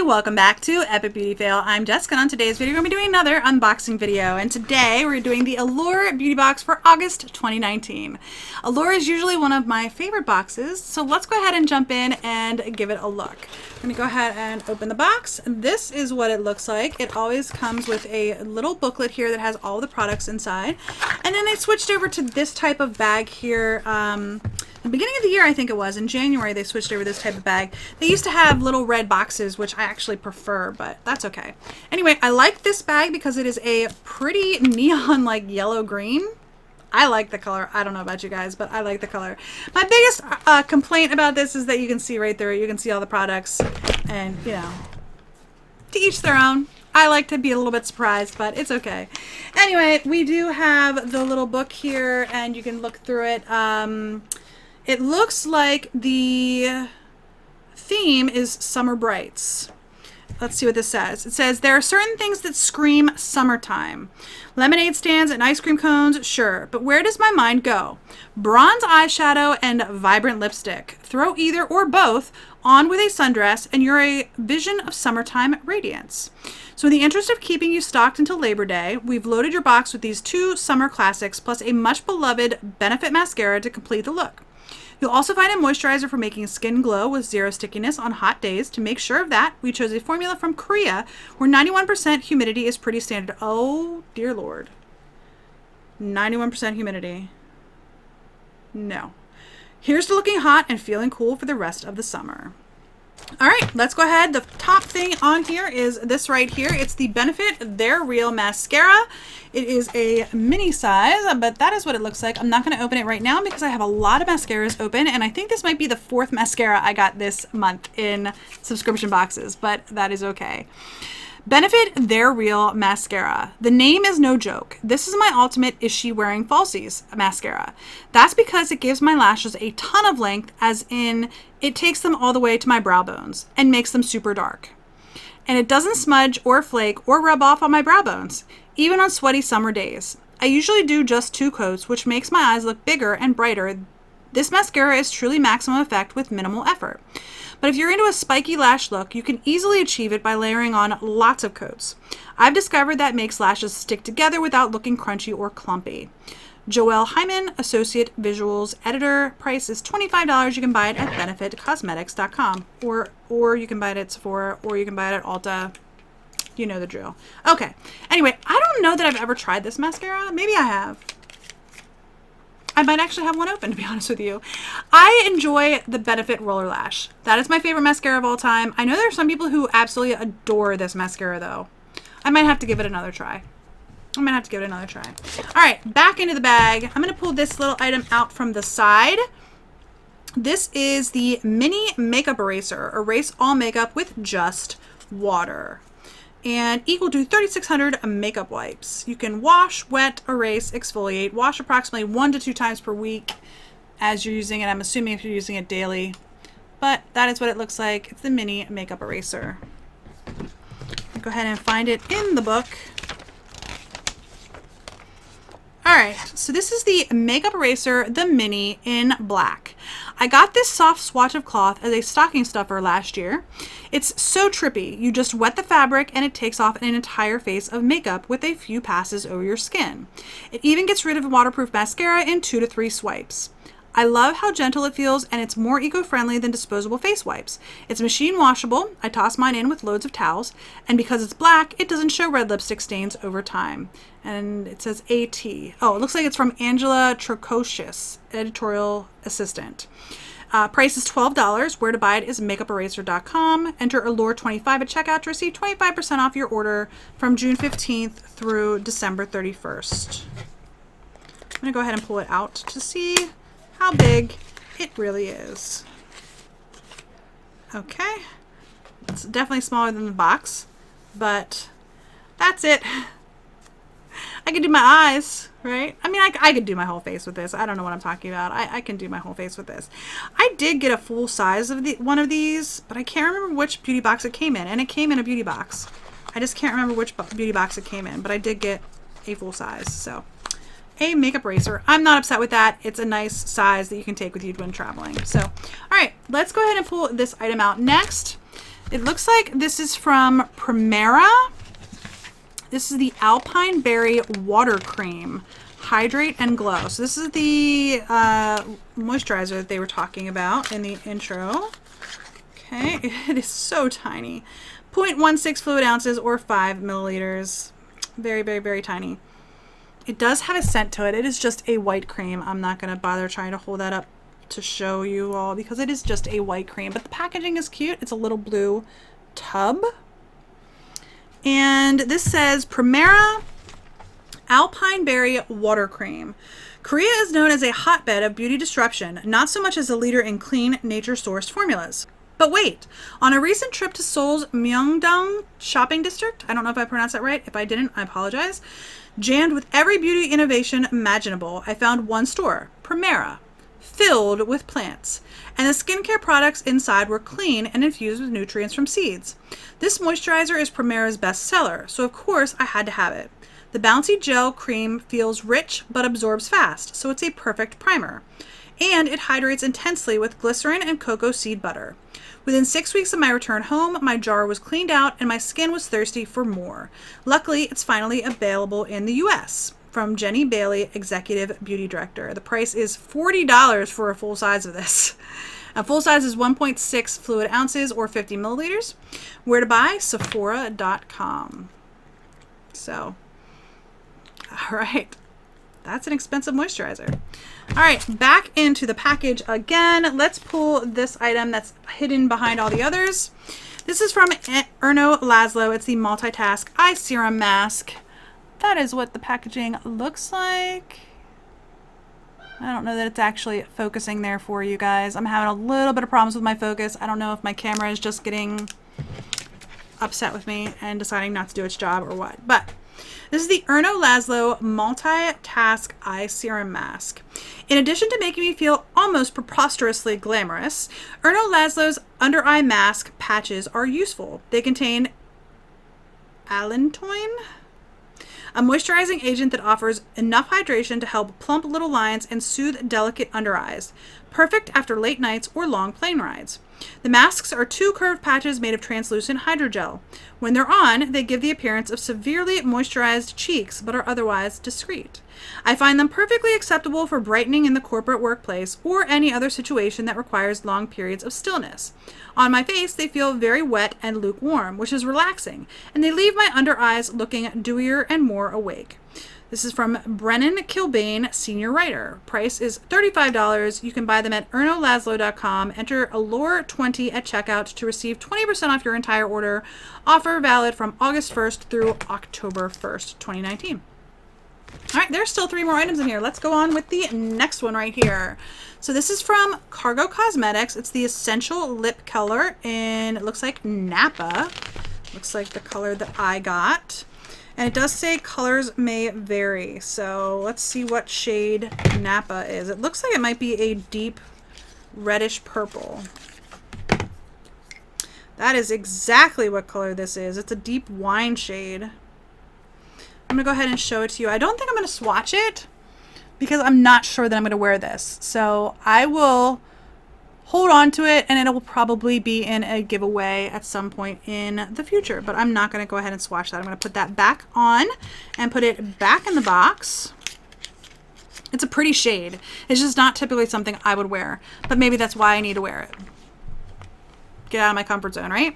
welcome back to Epic Beauty Fail. I'm Jessica, and on today's video we're going to be doing another unboxing video, and today we're doing the Allure Beauty Box for August 2019. Allure is usually one of my favorite boxes, so let's go ahead and jump in and give it a look. I'm going to go ahead and open the box. This is what it looks like. It always comes with a little booklet here that has all the products inside, and then they switched over to this type of bag here the beginning of the year, I think it was. In January, they switched over this type of bag. They used to have little red boxes, which I actually prefer, but that's okay. Anyway, I like this bag because it is a pretty neon, like yellow-green. I like the color. I don't know about you guys, but I like the color. My biggest complaint about this is that you can see right through it. You can see all the products, and, you know, to each their own. I like to be a little bit surprised, but it's okay. Anyway, we do have the little book here, and you can look through it. It looks like the theme is Summer Brights. Let's see what this says. It says, there are certain things that scream summertime. Lemonade stands and ice cream cones, sure. But where does my mind go? Bronze eyeshadow and vibrant lipstick. Throw either or both on with a sundress and you're a vision of summertime radiance. So in the interest of keeping you stocked until Labor Day, we've loaded your box with these two summer classics plus a much beloved Benefit mascara to complete the look. You'll also find a moisturizer for making skin glow with zero stickiness on hot days. To make sure of that, we chose a formula from Korea where 91% humidity is pretty standard. Oh, dear Lord. 91% humidity. No. Here's to looking hot and feeling cool for the rest of the summer. All right, let's go ahead. The top thing on here is this right here. It's the Benefit They're Real Mascara. It is a mini size, but that is what it looks like. I'm not going to open it right now because I have a lot of mascaras open, and I think this might be the 4th mascara I got this month in subscription boxes, but that is okay. Benefit They're Real Mascara. The name is no joke. This is my ultimate Is She Wearing Falsies mascara. That's because it gives my lashes a ton of length, as in it takes them all the way to my brow bones and makes them super dark. And it doesn't smudge or flake or rub off on my brow bones, even on sweaty summer days. I usually do just 2 coats, which makes my eyes look bigger and brighter. This mascara is truly maximum effect with minimal effort. But if you're into a spiky lash look, you can easily achieve it by layering on lots of coats. I've discovered that makes lashes stick together without looking crunchy or clumpy. Joelle Hyman, Associate Visuals Editor. Price is $25. You can buy it at benefitcosmetics.com, or you can buy it at Sephora, or you can buy it at Ulta. You know the drill. Okay. Anyway, I don't know that I've ever tried this mascara. Maybe I have. I might actually have one open, to be honest with you. I enjoy the Benefit Roller Lash. That is my favorite mascara of all time. I know there are some people who absolutely adore this mascara, though. I might have to give it another try. All right, back into the bag. I'm going to pull this little item out from the side. This is the Mini Makeup Eraser. Erase all makeup with just water. And equal to 3,600 makeup wipes. You can wash, wet, erase, exfoliate. Wash approximately 1 to 2 times per week as you're using it. I'm assuming if you're using it daily. But that is what it looks like. It's the Mini Makeup Eraser. Go ahead and find it in the book. Alright, so this is the Makeup Eraser, the Mini in black. I got this soft swatch of cloth as a stocking stuffer last year. It's so trippy. You just wet the fabric and it takes off an entire face of makeup with a few passes over your skin. It even gets rid of waterproof mascara in 2 to 3 swipes. I love how gentle it feels, and it's more eco-friendly than disposable face wipes. It's machine washable. I toss mine in with loads of towels, and because it's black, it doesn't show red lipstick stains over time. And it says AT. Oh, it looks like it's from Angela Trocosius, editorial assistant. Price is $12. Where to buy it is makeuperaser.com. Enter Allure25 at checkout to receive 25% off your order from June 15th through December 31st. I'm going to go ahead and pull it out to see how big it really is. Okay, it's definitely smaller than the box, but that's it. I can do my eyes, right? I mean, I could do my whole face with this. I don't know what I'm talking about. I can do my whole face with this. I did get a full size of one of these, but I can't remember which beauty box it came in, and it came in a beauty box. I just can't remember which beauty box it came in, but I did get a full size, so. A makeup eraser. I'm not upset with that. It's a nice size that you can take with you when traveling. So, all right, let's go ahead and pull this item out. Next, It looks like this is from Primera. This is the Alpine Berry Water Cream. Hydrate and Glow. So this is the moisturizer that they were talking about in the intro. Okay, it is so tiny. 0.16 fluid ounces or 5 milliliters. Very, very, very tiny. It does have a scent to it. It is just a white cream. I'm not going to bother trying to hold that up to show you all because it is just a white cream. But the packaging is cute. It's a little blue tub. And this says Primera Alpine Berry Water Cream. Korea is known as a hotbed of beauty disruption, not so much as a leader in clean, nature-sourced formulas. But wait, on a recent trip to Seoul's Myeongdong shopping district, I don't know if I pronounced that right. If I didn't, I apologize. Jammed with every beauty innovation imaginable, I found one store, Primera, filled with plants. And the skincare products inside were clean and infused with nutrients from seeds. This moisturizer is Primera's best seller, so of course I had to have it. The bouncy gel cream feels rich but absorbs fast, so it's a perfect primer. And it hydrates intensely with glycerin and cocoa seed butter. Within 6 weeks of my return home, my jar was cleaned out and my skin was thirsty for more. Luckily, it's finally available in the US. From Jenny Bailey, Executive Beauty Director. The price is $40 for a full size of this. A full size is 1.6 fluid ounces or 50 milliliters. Where to buy? Sephora.com. So, all right. That's an expensive moisturizer. All right, back into the package again. Let's pull this item that's hidden behind all the others. This is from Erno Laszlo. It's the Multitask Eye Serum Mask. That is what the packaging looks like. I don't know that it's actually focusing there for you guys. I'm having a little bit of problems with my focus. I don't know if my camera is just getting upset with me and deciding not to do its job or what. But this is the Erno Laszlo Multitask Eye Serum Mask. In addition to making me feel almost preposterously glamorous, Erno Laszlo's under eye mask patches are useful. They contain allantoin, a moisturizing agent that offers enough hydration to help plump little lines and soothe delicate under eyes. Perfect after late nights or long plane rides. The masks are 2 curved patches made of translucent hydrogel. When they're on, they give the appearance of severely moisturized cheeks, but are otherwise discreet. I find them perfectly acceptable for brightening in the corporate workplace or any other situation that requires long periods of stillness. On my face, they feel very wet and lukewarm, which is relaxing, and they leave my under eyes looking dewier and more awake. This is from Brennan Kilbane, Senior Writer. Price is $35. You can buy them at ErnoLaszlo.com. Enter Allure20 at checkout to receive 20% off your entire order. Offer valid from August 1st through October 1st, 2019. All right, there's still 3 more items in here. Let's go on with the next one right here. So this is from Cargo Cosmetics. It's the Essential Lip Color in, it looks like Napa. Looks like the color that I got. And it does say colors may vary. So let's see what shade Napa is. It looks like it might be a deep reddish purple. That is exactly what color this is. It's a deep wine shade. I'm going to go ahead and show it to you. I don't think I'm going to swatch it because I'm not sure that I'm going to wear this. So I will hold on to it and it will probably be in a giveaway at some point in the future. But I'm not going to go ahead and swatch that. I'm going to put that back on and put it back in the box. It's a pretty shade. It's just not typically something I would wear. But maybe that's why I need to wear it. Get out of my comfort zone, right?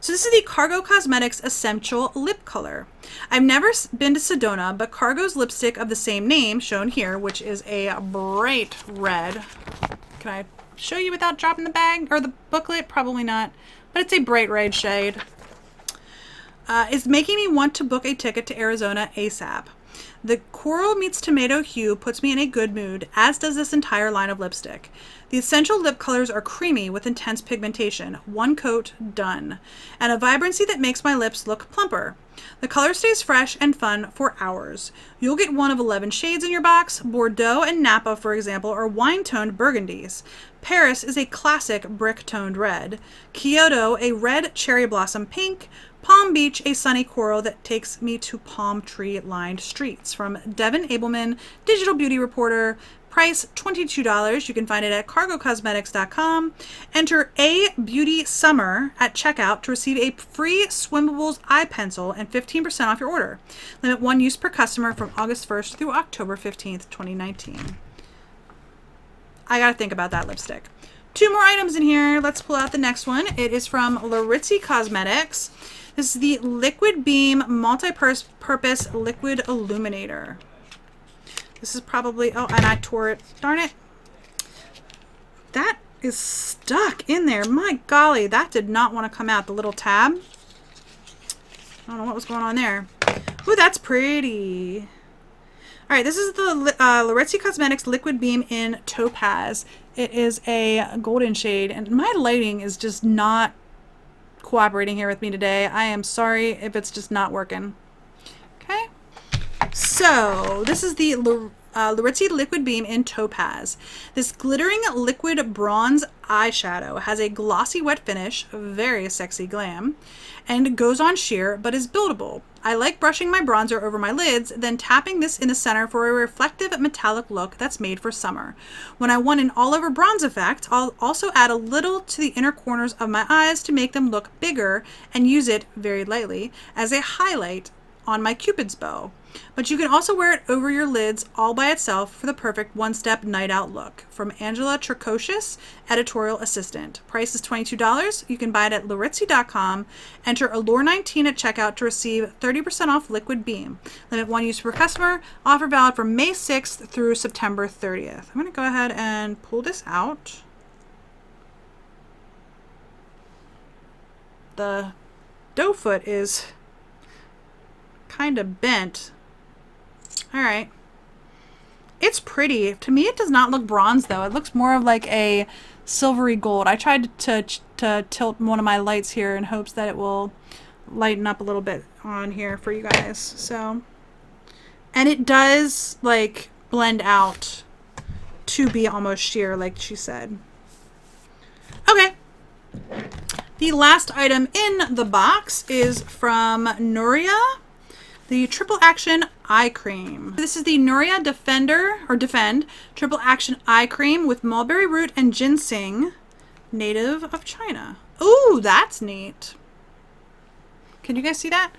So this is the Cargo Cosmetics Essential Lip Color. I've never been to Sedona, but Cargo's lipstick of the same name, shown here, which is a bright red. Can I show you without dropping the bag or the booklet? Probably not, but it's a bright red shade. Is making me want to book a ticket to Arizona ASAP. The coral meets tomato hue puts me in a good mood, as does this entire line of lipstick. The essential lip colors are creamy with intense pigmentation, one coat, done, and a vibrancy that makes my lips look plumper. The color stays fresh and fun for hours. You'll get one of 11 shades in your box. Bordeaux and Napa, for example, are wine-toned burgundies. Paris is a classic brick-toned red. Kyoto, a red cherry blossom pink. Palm Beach, a sunny coral that takes me to palm tree-lined streets. From Devin Abelman, Digital Beauty Reporter. Price $22. You can find it at cargocosmetics.com. Enter A Beauty Summer at checkout to receive a free Swimmables eye pencil and 15% off your order. Limit 1 use per customer from August 1st through October 15th, 2019. I gotta think about that lipstick. 2 more items in here. Let's pull out the next one. It is from Laritzi Cosmetics. This is the Liquid Beam Multi-Purpose Liquid Illuminator. This is probably, oh, and I tore it. Darn it. That is stuck in there. My golly, that did not want to come out. The little tab. I don't know what was going on there. Ooh, that's pretty. All right, this is the Laritzi Cosmetics Liquid Beam in Topaz. It is a golden shade, and my lighting is just not cooperating here with me today. I am sorry if it's just not working. Okay. So this is the Laritzi Liquid Beam in Topaz. This glittering liquid bronze eyeshadow has a glossy wet finish, very sexy glam, and goes on sheer but is buildable. I like brushing my bronzer over my lids, then tapping this in the center for a reflective metallic look that's made for summer. When I want an all-over bronze effect, I'll also add a little to the inner corners of my eyes to make them look bigger and use it, very lightly, as a highlight on my Cupid's bow. But you can also wear it over your lids all by itself for the perfect one-step night out look. From Angela Tricocious, editorial assistant. Price is $22. You can buy it at Laritzi.com. Enter Allure19 at checkout to receive 30% off Liquid Beam. Limit 1 use per customer. Offer valid from May 6th through September 30th. I'm going to go ahead and pull this out. The doe foot is kind of bent. All right. It's pretty. To me, it does not look bronze, though. It looks more of like a silvery gold. I tried to tilt one of my lights here in hopes that it will lighten up a little bit on here for you guys. So, and it does, like, blend out to be almost sheer, like she said. Okay. The last item in the box is from Nuria. The Triple Action Eye Cream. This is the Nuria Defend Triple Action Eye Cream with mulberry root and ginseng, native of China. Ooh, that's neat. Can you guys see that?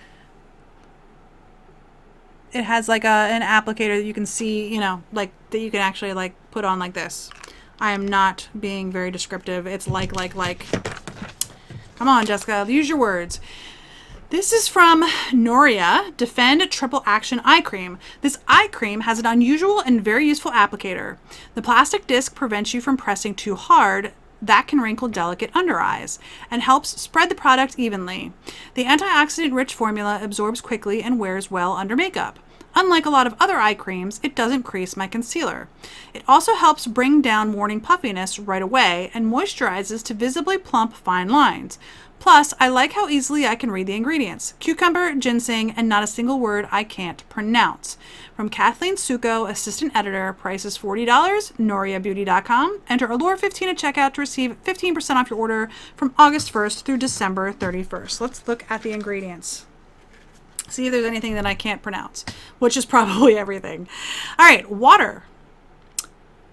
It has like an applicator that you can see, you know, like that you can actually like put on like this. I am not being very descriptive. It's like. Come on, Jessica, use your words. This is from Nuria Defend Triple Action Eye Cream. This eye cream has an unusual and very useful applicator. The plastic disc prevents you from pressing too hard. That can wrinkle delicate under eyes and helps spread the product evenly. The antioxidant-rich formula absorbs quickly and wears well under makeup. Unlike a lot of other eye creams, it doesn't crease my concealer. It also helps bring down morning puffiness right away and moisturizes to visibly plump fine lines. Plus, I like how easily I can read the ingredients. Cucumber, ginseng, and not a single word I can't pronounce. From Kathleen Suko, assistant editor, price is $40, noriabeauty.com. Enter Allure15 at checkout to receive 15% off your order from August 1st through December 31st. Let's look at the ingredients. See if there's anything that I can't pronounce, which is probably everything. All right, water.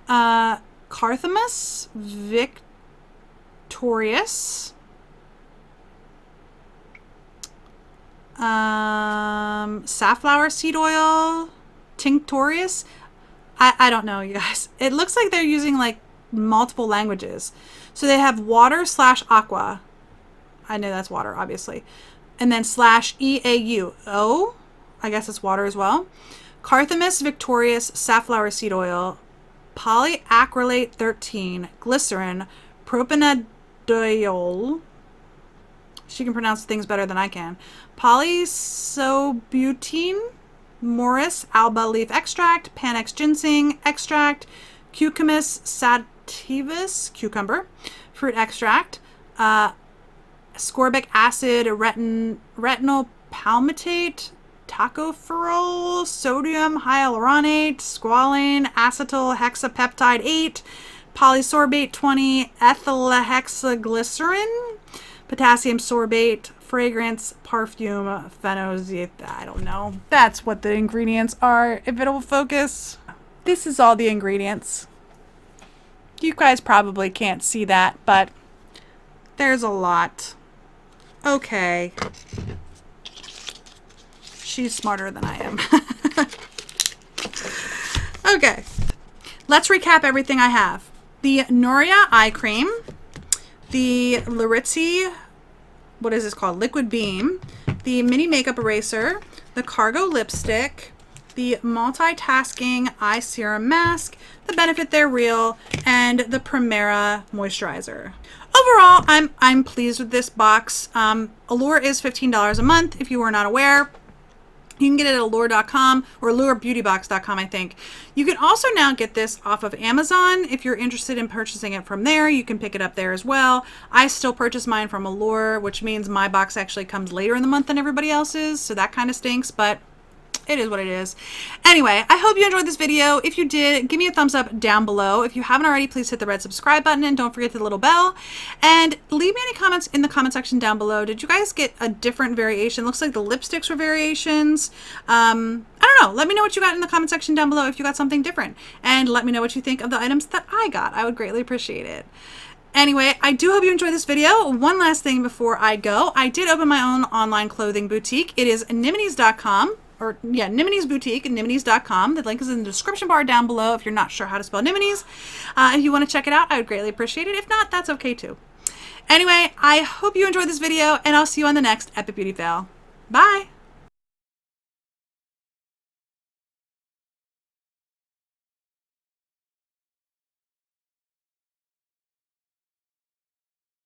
Carthamus victorious. Safflower seed oil, tinctorius. I don't know, you guys. It looks like they're using like multiple languages. So they have water / aqua. I know that's water, obviously. And then /EAU. Oh, I guess it's water as well. Carthamus victorious safflower seed oil, polyacrylate 13, glycerin, propanediol. She can pronounce things better than I can. Polysobutene, Morris alba leaf extract, Panax ginseng extract, Cucumis sativus, cucumber, fruit extract, ascorbic acid, retinol palmitate, tocopherol, sodium hyaluronate, squalane, acetyl hexapeptide 8, polysorbate 20, ethylhexaglycerin, potassium sorbate, fragrance, perfume, phenazethate. I don't know. That's what the ingredients are, if it'll focus. this is all the ingredients. You guys probably can't see that, but there's a lot. Okay. She's smarter than I am. Okay. Let's recap everything I have. The Noria eye cream, the Larizzi, what is this called? Liquid Beam, the mini makeup eraser, the cargo lipstick, the multitasking eye serum mask, the Benefit They're Real, and the Primera moisturizer. Overall, I'm pleased with this box. Allure is $15 a month if you were not aware. You can get it at allure.com or allurebeautybox.com, I think. You can also now get this off of Amazon. If you're interested in purchasing it from there, you can pick it up there as well. I still purchase mine from Allure, which means my box actually comes later in the month than everybody else's, so that kind of stinks, but it is what it is. Anyway, I hope you enjoyed this video. If you did, give me a thumbs up down below. If you haven't already, please hit the red subscribe button and don't forget the little bell. And leave me any comments in the comment section down below. Did you guys get a different variation? Looks like the lipsticks were variations. I don't know. Let me know what you got in the comment section down below if you got something different. And let me know what you think of the items that I got. I would greatly appreciate it. Anyway, I do hope you enjoyed this video. One last thing before I go. I did open my own online clothing boutique. It is Niminis.com. Or yeah, Niminis Boutique, Niminis.com. The link is in the description bar down below if you're not sure how to spell Niminis. If you want to check it out, I would greatly appreciate it. If not, that's okay too. Anyway, I hope you enjoyed this video, and I'll see you on the next Epic Beauty Fail. Bye!